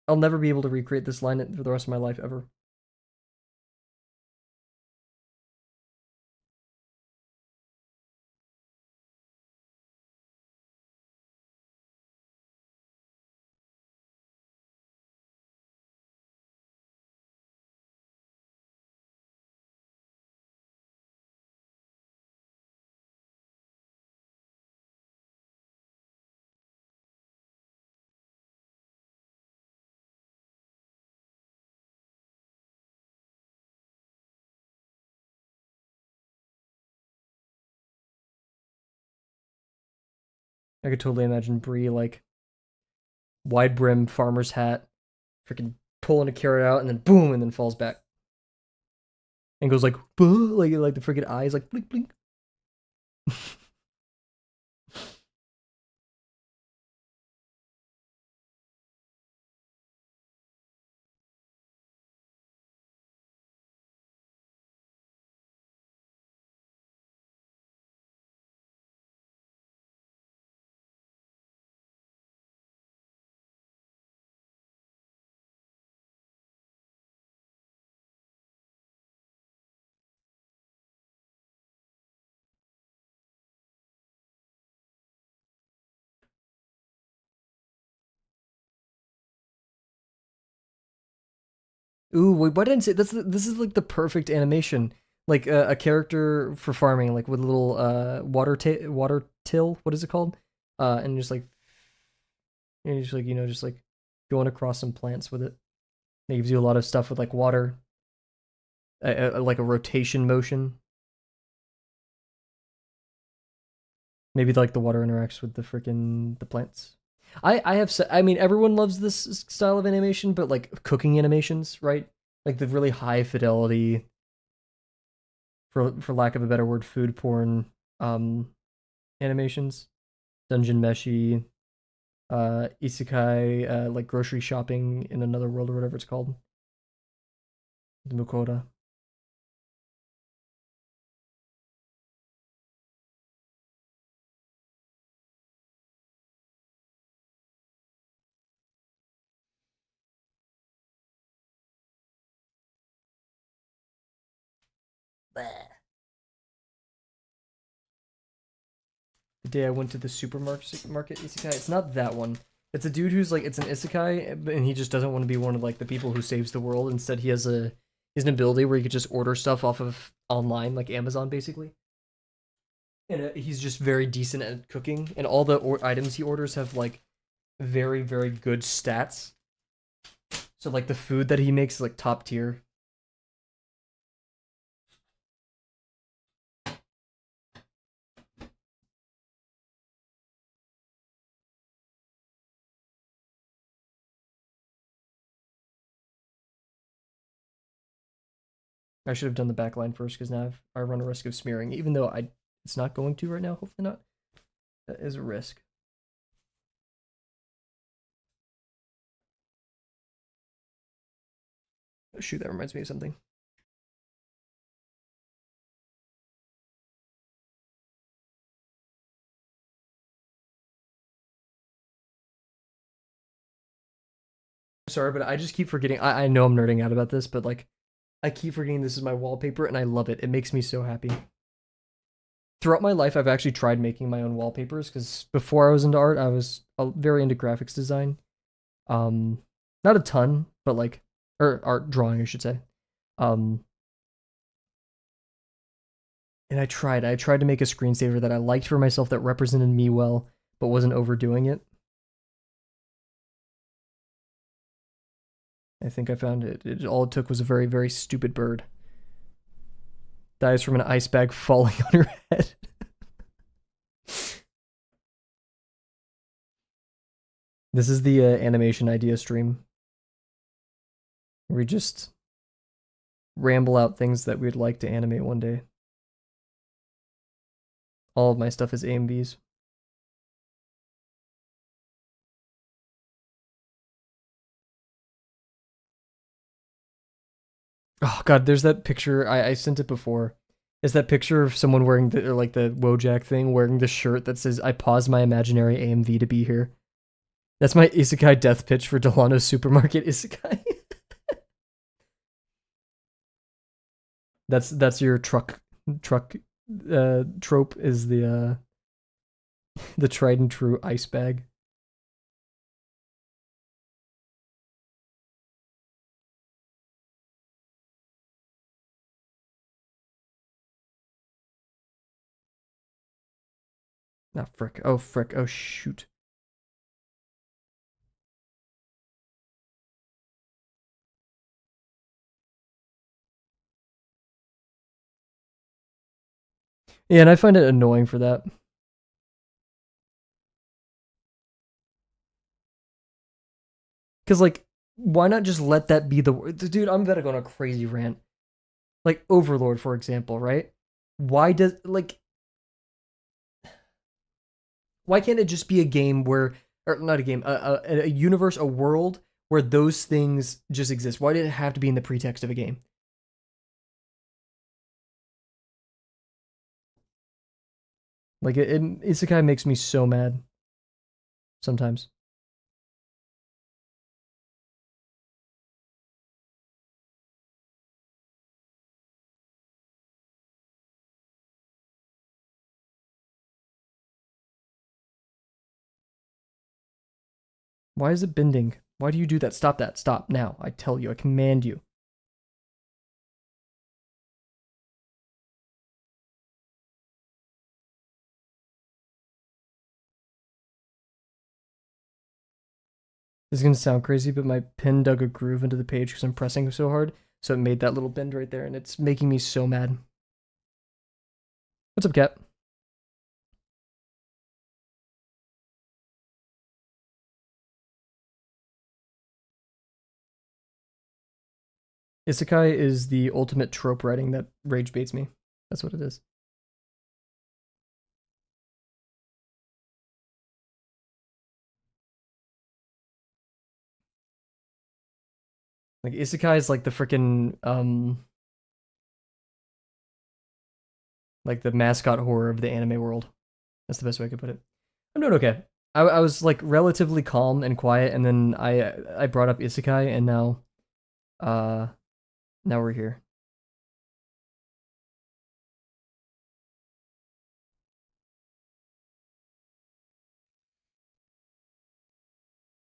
S1: I'll never be able to recreate this line for the rest of my life ever. I could totally imagine Bree like wide brim farmer's hat, freaking pulling a carrot out and then boom, and then falls back and goes like, like the freaking eyes like blink blink. Ooh, wait, why didn't I say this is like the perfect animation. Like a character for farming, like with a little water till, what is it called? And just like and just like just like going across some plants with it. It gives you a lot of stuff with like water, like a rotation motion. Maybe like the water interacts with the plants. I mean everyone loves this style of animation, but like cooking animations, right? Like the really high fidelity, for lack of a better word, food porn um animations. Dungeon Meshi, Isekai, like grocery shopping in another world or whatever it's called. The Mukoda. The day I went to the supermarket isekai. It's not that one. It's a dude who's like it's an isekai, and he just doesn't want to be one of like the people who saves the world. Instead, he has an ability where he could just order stuff off of online, like Amazon, basically. And he's just very decent at cooking, and all the items he orders have like very very good stats. So like the food that he makes is like top tier. I should have done the back line first because now I run a risk of smearing, even though it's not going to right now. Hopefully not. That is a risk. Oh, shoot, that reminds me of something. Sorry, but I just keep forgetting. I know I'm nerding out about this, but like I keep forgetting this is my wallpaper and I love it. It makes me so happy. Throughout my life, I've actually tried making my own wallpapers because before I was into art, I was very into graphics design. Um, Not a ton, but like, or art drawing, I should say. Um, and I tried to make a screensaver that I liked for myself that represented me well, but wasn't overdoing it. I think I found it. All it took was a very, very stupid bird. Dies from an ice bag falling on her head. This is the animation idea stream. We just ramble out things that we'd like to animate one day. All of my stuff is AMVs. Oh god, there's that picture I sent it before. Is that picture of someone wearing the or like the Wojak thing, wearing the shirt that says "I paused my imaginary AMV to be here." That's my isekai death pitch for Delano's supermarket isekai. That's your truck trope is the tried and true ice bag. Ah, frick. Oh, frick. Oh, shoot. Yeah, and I find it annoying for that. Because, like, why not just let that be the word? Dude, I'm about to go on a crazy rant. Like, Overlord, for example, right? Why does, like, why can't it just be a game where, or not a game, a universe, a world where those things just exist? Why did it have to be in the pretext of a game? Like, Isekai makes me so mad sometimes. Why is it bending? Why do you do that? Stop that. Stop now. I tell you. I command you. This is gonna sound crazy, but my pen dug a groove into the page because I'm pressing so hard, so it made that little bend right there, and it's making me so mad. What's up, Cat? Isekai is the ultimate trope writing that rage baits me. That's what it is. Like isekai is like the freaking like the mascot horror of the anime world. That's the best way I could put it. I'm doing okay. I was like relatively calm and quiet, and then I brought up isekai, and uh now we're here.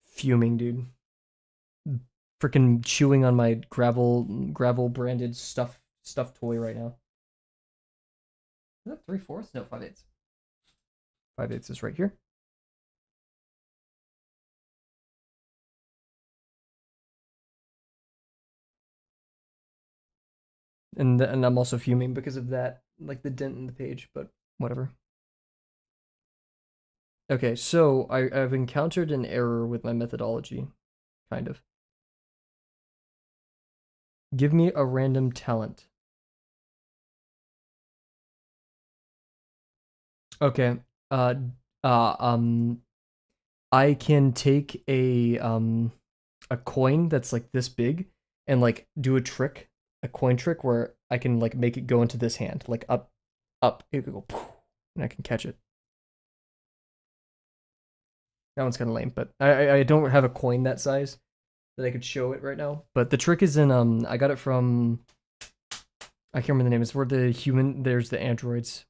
S1: Fuming, dude. Freaking chewing on my gravel branded stuffed toy right now. Is that 3/4? No, 5/8. 5/8 is right here. And I'm also fuming because of that, like the dent in the page, but whatever. Okay, so I've encountered an error with my methodology, kind of. Give me a random talent. Okay. Uh uh um I can take a coin that's like this big and like do a coin trick where I can like make it go into this hand, like up, it could go poof, and I can catch it. That one's kind of lame, but I don't have a coin that size that I could show it right now. But the trick is in I got it from I can't remember the name. It's where there's the androids.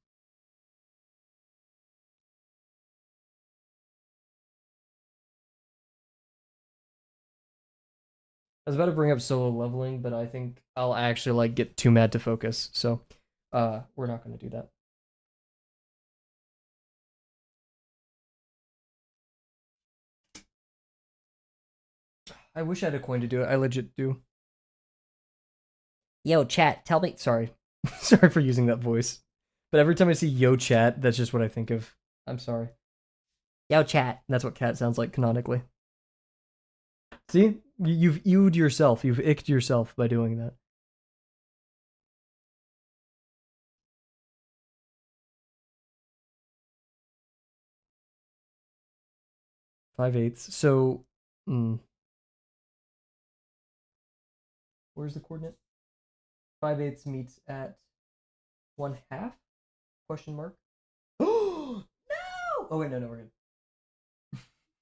S1: I was about to bring up solo leveling, but I think I'll actually like get too mad to focus. So we're not gonna do that. I wish I had a coin to do it. I legit do. Yo, chat, tell me. Sorry. Sorry for using that voice. But every time I see yo, chat, that's just what I think of. I'm sorry. Yo, chat. That's what cat sounds like canonically. See? You've ewed yourself. You've icked yourself by doing that. Five eighths. So, where's the coordinate? 5/8 meets at 1/2? Question mark. Oh no! Oh wait, no, we're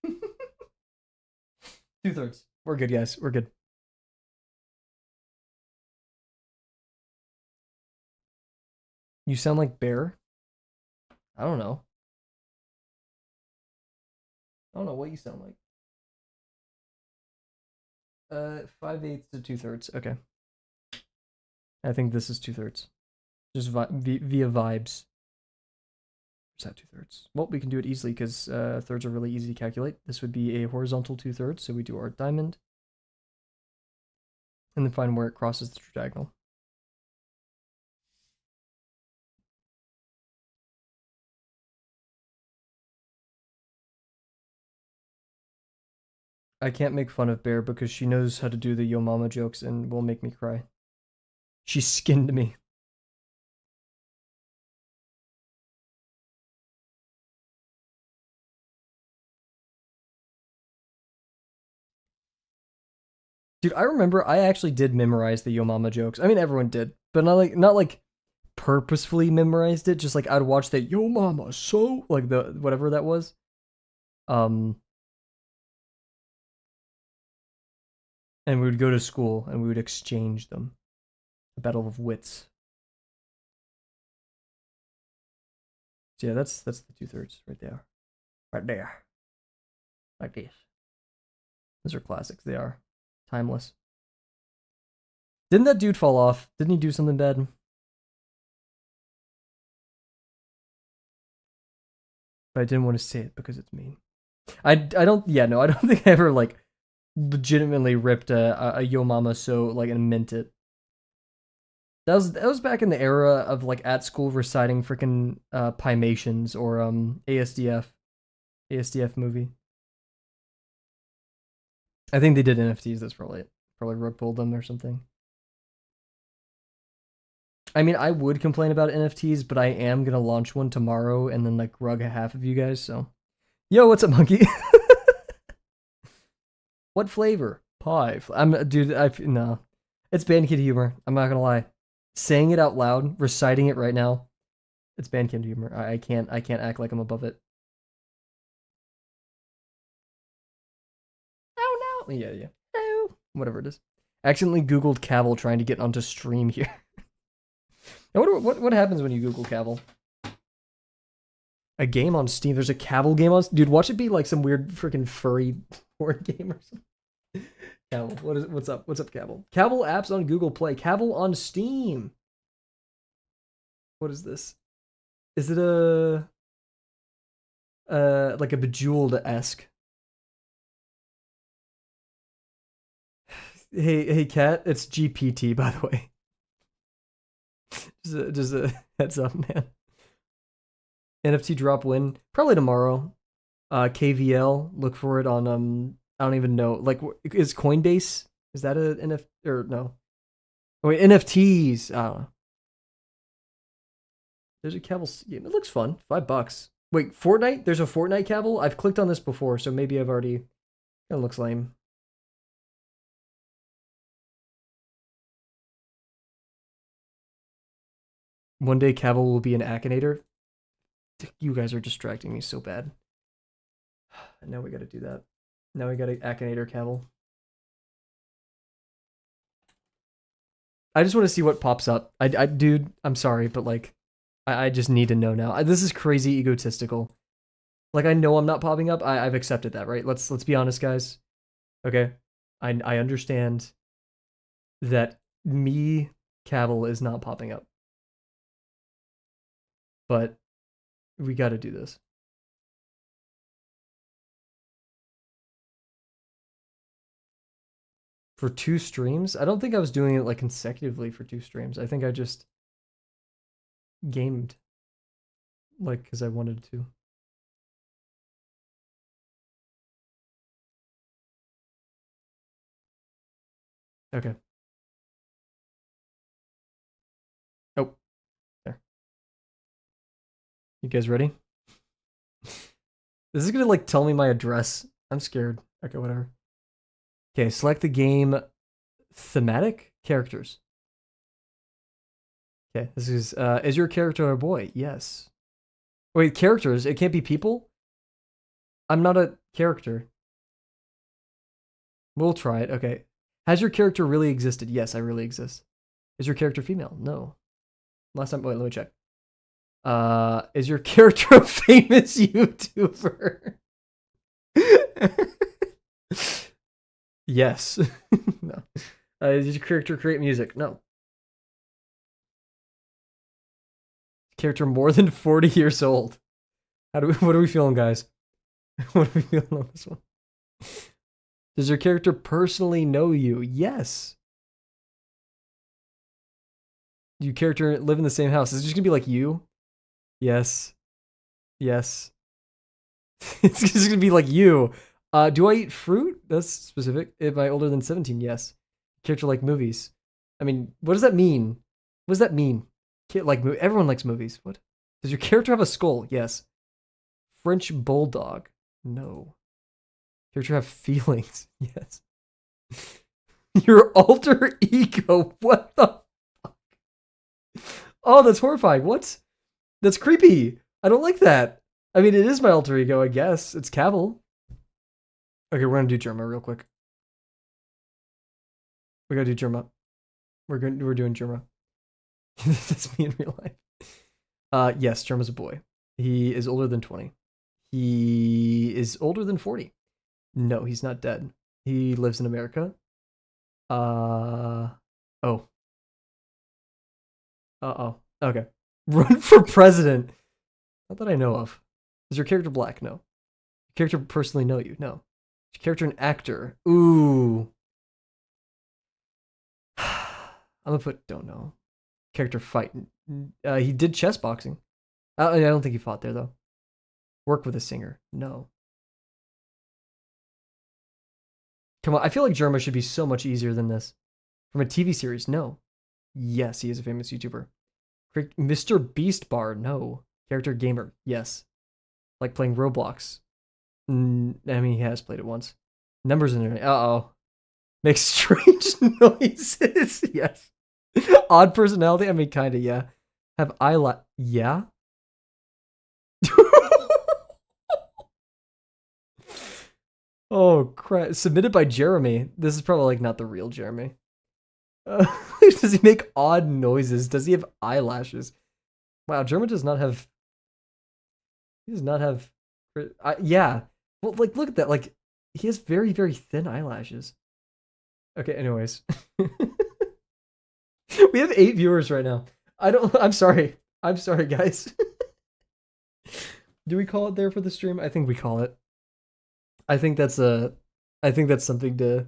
S1: good. 2/3. We're good, guys. We're good. You sound like bear. I don't know. I don't know what you sound like. 5/8 to 2/3. Okay. I think this is 2/3. Just via vibes. Is that 2/3? Well, we can do it easily because thirds are really easy to calculate. This would be a horizontal 2/3, so we do our diamond. And then find where it crosses the diagonal. I can't make fun of Bear because she knows how to do the yo mama jokes and will make me cry. She skinned me. Dude, I remember I actually did memorize the yo mama jokes. I mean, everyone did, but not like purposefully memorized it. Just like I'd watch that yo mama so like the whatever that was. Um, and we would go to school and we would exchange them. The battle of wits. So yeah, that's the 2/3 right there, right there, like this. Those are classics. They are timeless. Didn't that dude fall off? Didn't he do something bad? But I didn't want to say it because it's mean. I don't. Yeah, no, I don't think I ever like legitimately ripped a Yo Mama so like and mint it. That was back in the era of like at school reciting freaking Pymations or ASDF movie. I think they did NFTs. That's probably it. Probably rug pulled them or something. I mean, I would complain about NFTs, but I am gonna launch one tomorrow and then like rug half of you guys. So, yo, what's up, monkey? What flavor? Pie. I'm dude. No, it's Bandkid humor. I'm not gonna lie. Saying it out loud, reciting it right now, it's Bandkid humor. I can't act like I'm above it. Oh no. Yeah. Oh, whatever it is. Accidentally Googled Kavel trying to get onto stream here. What happens when you Google Kavel? A game on Steam. There's a Kavel game on. Dude, watch it be like some weird freaking furry board game or something. Kavel. What's up? What's up, Kavel? Kavel apps on Google Play. Kavel on Steam. What is this? Is it a like a Bejeweled-esque? Hey, cat. It's GPT, by the way. Just a heads up, man. NFT drop when probably tomorrow. KVL. Look for it on I don't even know. Like, is Coinbase? Is that a NFT or no? Oh, wait, NFTs. I don't know. There's a Kavel game. It looks fun. $5. Wait, Fortnite? There's a Fortnite Kavel? I've clicked on this before, so maybe I've already. It looks lame. One day Kavel will be an Akinator. You guys are distracting me so bad. Now we gotta do that. Now we gotta Akinator Kavel. I just want to see what pops up. Dude, I'm sorry, but like, I just need to know now. This is crazy egotistical. Like, I know I'm not popping up. I've accepted that, right? Let's be honest, guys. Okay, I understand that me Kavel is not popping up, but we got to do this. For 2 streams? I don't think I was doing it like consecutively for 2 streams. I think I just gamed like because I wanted to. Okay. Oh, there. You guys ready? This is gonna like tell me my address. I'm scared. Okay, whatever. Okay, select the game thematic characters. Okay, this is your character a boy? Yes. Wait, characters? It can't be people? I'm not a character. We'll try it. Okay. Has your character really existed? Yes, I really exist. Is your character female? No. Last time, wait, let me check. Is your character a famous YouTuber? Yes. No. Does your character create music? No. Character more than 40 years old. What are we feeling, guys? What are we feeling on this one? Does your character personally know you? Yes. Do your character live in the same house? Is it just gonna be like you? Yes. Yes. It's just gonna be like you. Do I eat fruit? That's specific. Am I older than 17? Yes. Character like movies. I mean, what does that mean? What does that mean? Like everyone likes movies. What? Does your character have a skull? Yes. French bulldog. No. Character have feelings. Yes. Your alter ego. What the fuck? Oh, that's horrifying. What? That's creepy. I don't like that. I mean, it is my alter ego, I guess. It's Kavel. Okay, we're gonna do Germa real quick. We gotta do Germa. We're doing Germa. That's me in real life. Yes, Germa's a boy. He is older than 20. He is older than 40. No, he's not dead. He lives in America. Oh. Uh-oh. Okay. Run for president. Not that I know of. Is your character black? No. Your character personally know you? No. Character and actor. Ooh. I'm gonna put don't know. Character fight. He did chess boxing. I don't think he fought there though. Work with a singer. No. Come on, I feel like Germa should be so much easier than this. From a TV series, no. Yes, he is a famous YouTuber. Mr. Beast Bar, no. Character gamer, yes. Like playing Roblox. I mean, he has played it once. Numbers in there. Uh-oh. Makes strange noises, yes. Odd personality, I mean, kinda, yeah. Have eyelash, yeah? Oh, crap. Submitted by Jeremy. This is probably like not the real Jeremy. Does he make odd noises? Does he have eyelashes? Wow, Jeremy does not have. He does not have. Yeah. Well, like, look at that. Like, he has very, very thin eyelashes. Okay, anyways. We have 8 viewers right now. I'm sorry. I'm sorry, guys. Do we call it there for the stream? I think we call it. I think that's something to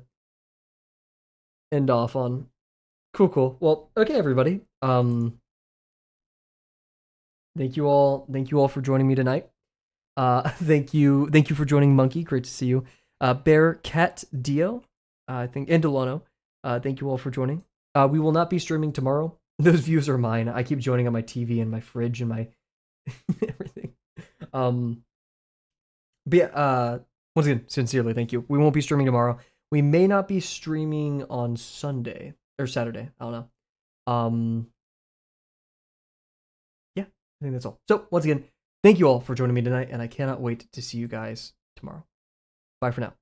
S1: end off on. Cool. Well, okay, everybody. Thank you all for joining me tonight. Thank you for joining Monkey. Great to see you. Bear, Cat, Dio, I think, and Delano. Thank you all for joining. We will not be streaming tomorrow. Those views are mine. I keep joining on my TV and my fridge and my everything. But yeah, once again, sincerely, thank you. We won't be streaming tomorrow. We may not be streaming on Sunday or Saturday. I don't know. Yeah, I think that's all. So once again, thank you all for joining me tonight, and I cannot wait to see you guys tomorrow. Bye for now.